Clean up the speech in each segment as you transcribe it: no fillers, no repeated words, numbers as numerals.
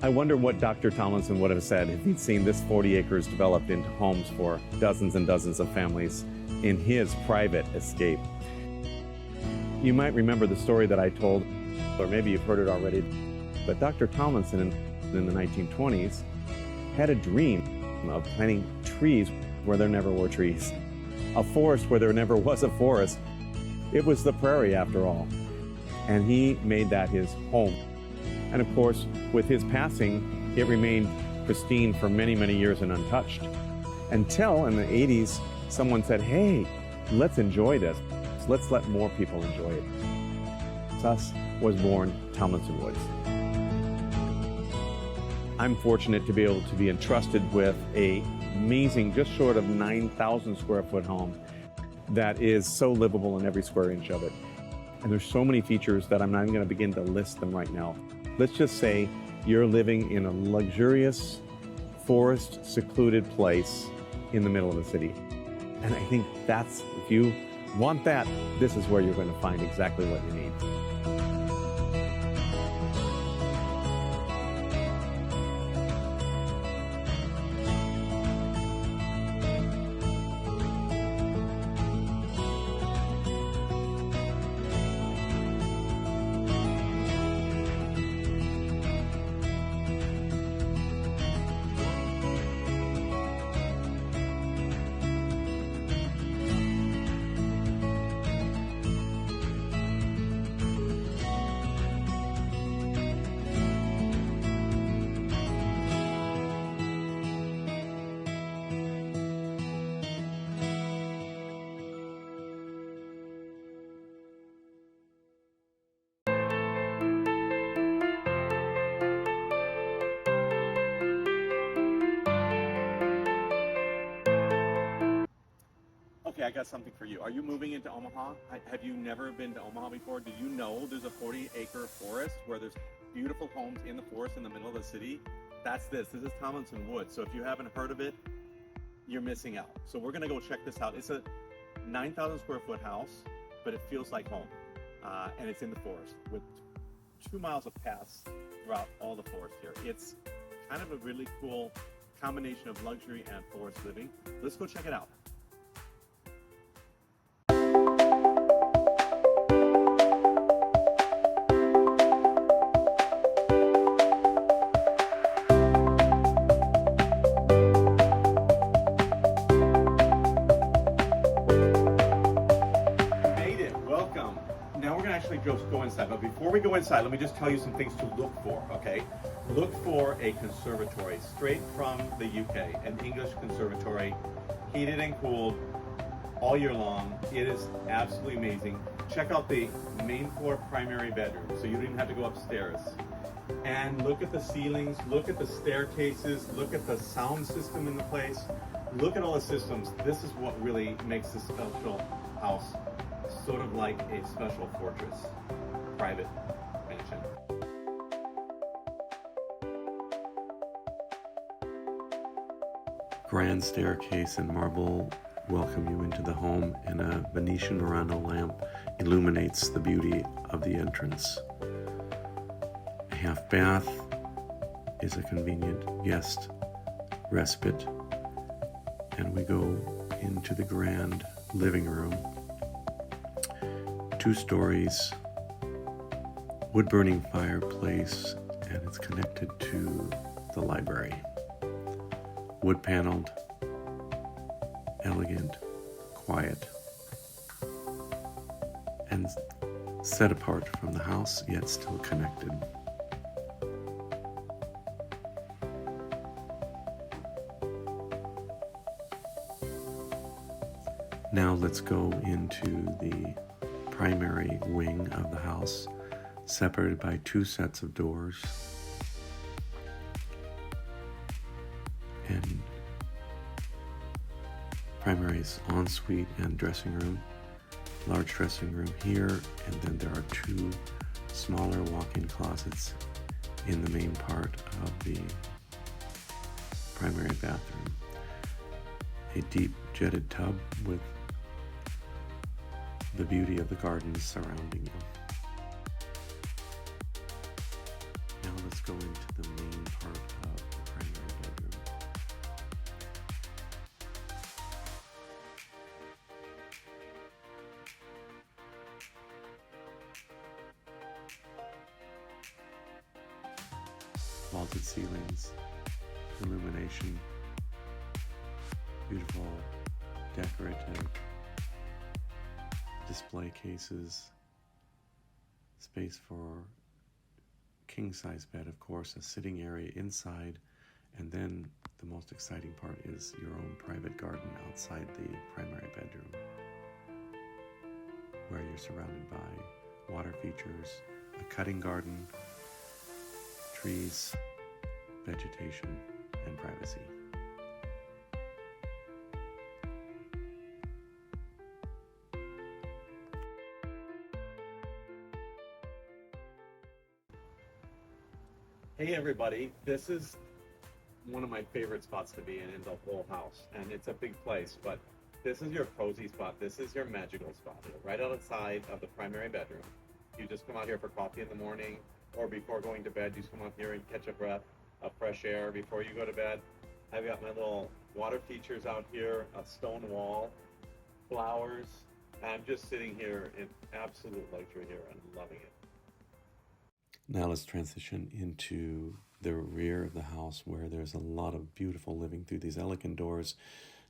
I wonder what Dr. Tomlinson would have said if he'd seen this 40 acres developed into homes for dozens and dozens of families in his private escape. You might remember the story that I told, or maybe you've heard it already, but Dr. Tomlinson in the 1920s had a dream of planting trees where there never were trees, a forest where there never was a forest. It was the prairie after all, and he made that his home. And of course, with his passing, it remained pristine for many, many years and untouched. Until in the 80s, someone said, hey, let's enjoy this. Let's let more people enjoy it. Thus was born Tomlinson Woods. I'm fortunate to be able to be entrusted with an amazing, just short of 9,000 square foot home that is so livable in every square inch of it. And there's so many features that I'm not even going to begin to list them right now. Let's just say you're living in a luxurious, forest, secluded place in the middle of the city. And I think that's, if you want that, this is where you're going to find exactly what you need. Okay, I got something for you. Are you moving into Omaha? Have you never been to Omaha before? Did you know there's a 40-acre forest where there's beautiful homes in the forest in the middle of the city? That's this. This is Tomlinson Woods. So if you haven't heard of it, you're missing out. So we're going to go check this out. It's a 9,000 square foot house, but it feels like home. And it's in the forest with 2 miles of paths throughout all the forest here. It's kind of a really cool combination of luxury and forest living. Let's go check it out. Just go inside, but before we go inside, let me just tell you some things to look for, okay? Look for a conservatory straight from the UK, an English conservatory, heated and cooled all year long. It is absolutely amazing. Check out the main floor primary bedroom, so you don't even have to go upstairs. And look at the ceilings, look at the staircases, look at the sound system in the place, look at all the systems. This is what really makes this special house sort of like a special fortress, private mansion. Grand staircase and marble welcome you into the home, and a Venetian Murano lamp illuminates the beauty of the entrance. A half bath is a convenient guest respite, and we go into the grand living room. 2 stories, wood-burning fireplace, and it's connected to the library. Wood-paneled, elegant, quiet, and set apart from the house, yet still connected. Now let's go into the primary wing of the house, separated by 2 sets of doors, and primary is ensuite and dressing room, large dressing room here, and then there are 2 smaller walk-in closets in the main part of the primary bathroom. A deep jetted tub with the beauty of the gardens surrounding you. Now let's go into the main part vaulted ceilings, illumination, beautiful decorative display cases, space for king-size bed, of course, a sitting area inside, and then the most exciting part is your own private garden outside the primary bedroom, where you're surrounded by water features, a cutting garden, trees, vegetation, and privacy. Hey everybody, this is one of my favorite spots to be in the whole house, and it's a big place, but this is your cozy spot. This is your magical spot. Right outside of the primary bedroom. You just come out here for coffee in the morning, or before going to bed, you just come out here and catch a breath of fresh air before you go to bed. I've got my little water features out here, a stone wall, flowers. I'm just sitting here in absolute luxury here and loving it. Now let's transition into the rear of the house, where there's a lot of beautiful living through these elegant doors,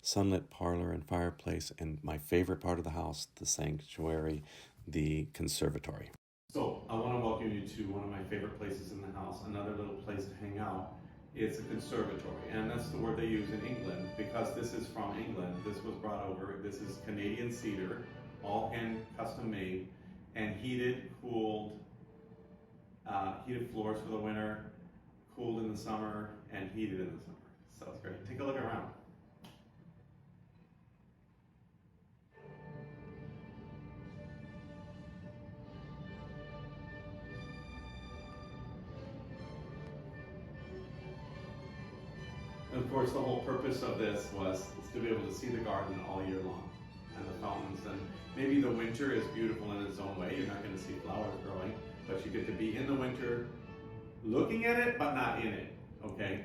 sunlit parlor and fireplace, and my favorite part of the house, the sanctuary, the conservatory. So I want to welcome you to one of my favorite places in the house, another little place to hang out. It's a conservatory, and that's the word they use in England because this is from England. This was brought over. This is Canadian cedar, all hand custom made, and heated, cooled, heated floors for the winter, cooled in the summer, and heated in the summer. So it's great. Take a look around. And of course, the whole purpose of this was to be able to see the garden all year long, and the fountains. And maybe the winter is beautiful in its own way. You're not going to see flowers growing, but you get to be in the winter looking at it, but not in it, okay?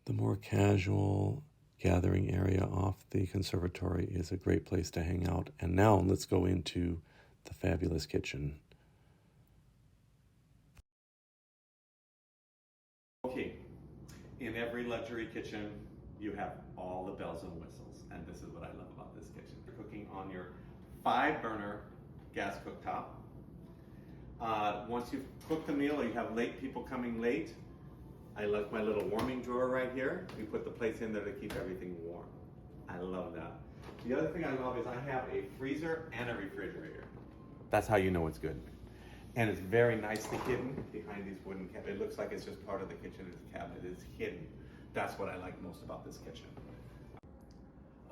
The more casual gathering area off the conservatory is a great place to hang out. And now let's go into the fabulous kitchen. Okay, in every luxury kitchen, you have all the bells and whistles, and this is what I love about this kitchen. You're cooking on your 5-burner gas cooktop. Once you've cooked the meal, or you have late people coming late, I left my little warming drawer right here. We put the plates in there to keep everything warm. I love that. The other thing I love is I have a freezer and a refrigerator. That's how you know it's good. And it's very nicely hidden behind these wooden cabinets. It looks like it's just part of the kitchen. It's a cabinet. It's hidden. That's what I like most about this kitchen.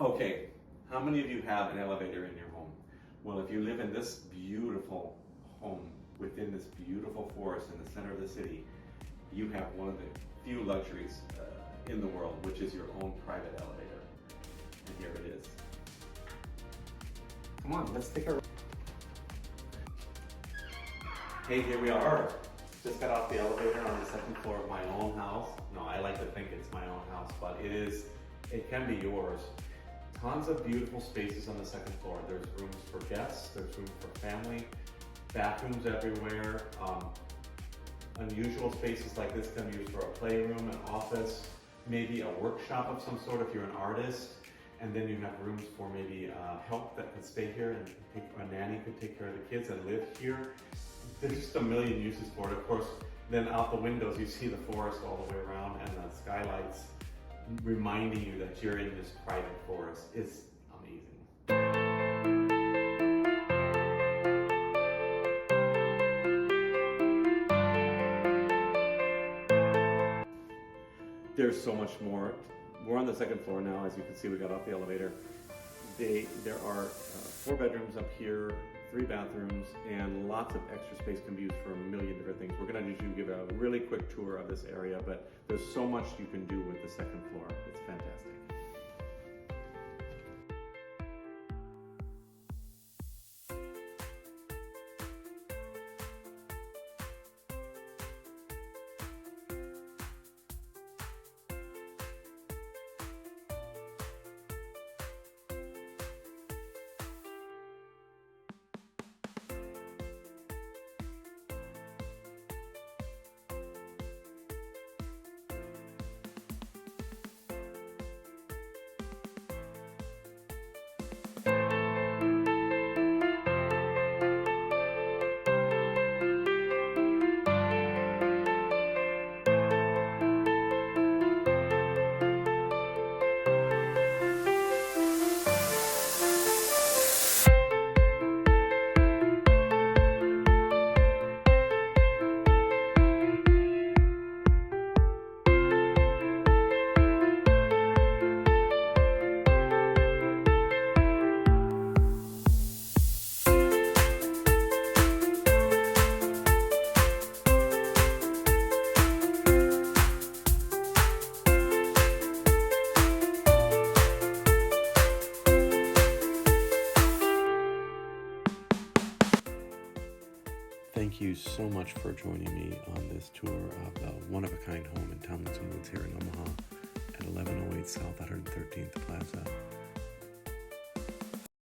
Okay, how many of you have an elevator in your home? Well, if you live in this beautiful home within this beautiful forest in the center of the city, you have one of the few luxuries in the world, which is your own private elevator. And here it is. Come on, let's take a... Hey, here we are. Just got off the elevator on the second floor of my own house. No, I like to think it's my own house, but it can be yours. Tons of beautiful spaces on the second floor. There's rooms for guests, there's room for family, bathrooms everywhere. Unusual spaces like this can be used for a playroom, an office, maybe a workshop of some sort if you're an artist. And then you have rooms for maybe help that could stay here, and a nanny could take care of the kids and live here. There's just a million uses for it. Of course, then out the windows you see the forest all the way around, and the skylights reminding you that you're in this private forest. It's amazing. There's so much more. We're on the second floor now. As you can see, we got off the elevator. There are 4 bedrooms up here, 3 bathrooms, and lots of extra space can be used for a million different things. We're going to just give a really quick tour of this area, but there's so much you can do with the second floor. It's fantastic. thank you so much for joining me on this tour of the one-of-a-kind home in Tomlinson Woods here in Omaha at 1108 South 113th Plaza.